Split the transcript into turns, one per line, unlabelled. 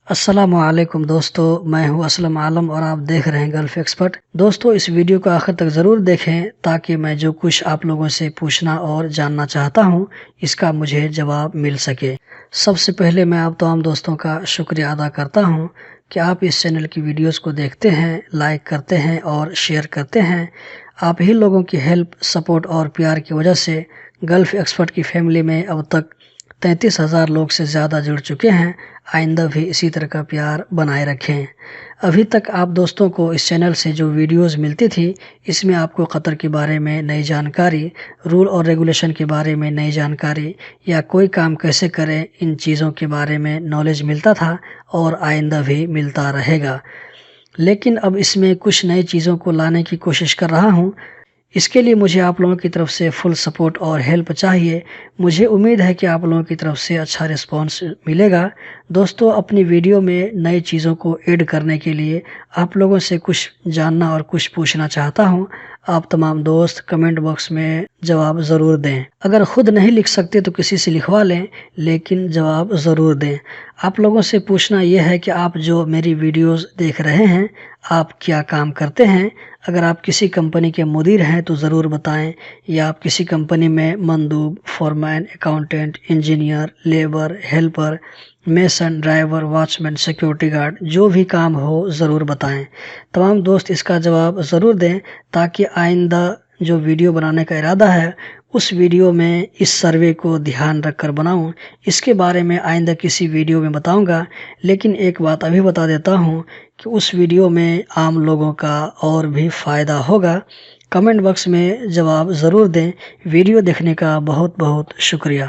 अस्सलामुअलैकुम दोस्तों, मैं हूं असलम आलम और आप देख रहे हैं गल्फ एक्सपर्ट। दोस्तों, इस वीडियो को आखिर तक ज़रूर देखें ताकि मैं जो कुछ आप लोगों से पूछना और जानना चाहता हूं इसका मुझे जवाब मिल सके। सबसे पहले मैं आप तमाम दोस्तों का शुक्रिया अदा करता हूं कि आप इस चैनल की वीडियोस को देखते हैं, लाइक करते हैं और शेयर करते हैं। आप ही लोगों की हेल्प, सपोर्ट और प्यार की वजह से गल्फ एक्सपर्ट की फैमिली में अब तक 33,000 लोग से ज़्यादा जुड़ चुके हैं। आइंदा भी इसी तरह का प्यार बनाए रखें। अभी तक आप दोस्तों को इस चैनल से जो वीडियोस मिलती थी, इसमें आपको कतर के बारे में नई जानकारी, रूल और रेगुलेशन के बारे में नई जानकारी या कोई काम कैसे करें, इन चीज़ों के बारे में नॉलेज मिलता था और आइंदा भी मिलता रहेगा। लेकिन अब इसमें कुछ नई चीज़ों को लाने की कोशिश कर रहा हूँ। इसके लिए मुझे आप लोगों की तरफ से फुल सपोर्ट और हेल्प चाहिए। मुझे उम्मीद है कि आप लोगों की तरफ से अच्छा रिस्पांस मिलेगा। दोस्तों, अपनी वीडियो में नई चीज़ों को ऐड करने के लिए आप लोगों से कुछ जानना और कुछ पूछना चाहता हूं। आप तमाम दोस्त कमेंट बॉक्स में जवाब ज़रूर दें। अगर खुद नहीं लिख सकते तो किसी से लिखवा लें, लेकिन जवाब ज़रूर दें। आप लोगों से पूछना यह है कि आप जो मेरी वीडियोस देख रहे हैं, आप क्या काम करते हैं? अगर आप किसी कंपनी के मुदीर हैं तो ज़रूर बताएं, या आप किसी कंपनी में मंदूब, foreman, accountant, engineer, labour, helper, mason, driver, watchman, security guard, जो भी काम हो ज़रूर बताएं। तमाम दोस्त इसका जवाब ज़रूर दें ताकि आइंदा जो वीडियो बनाने का इरादा है उस वीडियो में इस सर्वे को ध्यान रखकर बनाऊं। इसके बारे में आइंदा किसी वीडियो में बताऊंगा, लेकिन एक बात अभी बता देता हूं कि उस वीडियो में आम लोगों का और भी फ़ायदा होगा। कमेंट बॉक्स में जवाब ज़रूर दें। वीडियो देखने का बहुत बहुत शुक्रिया।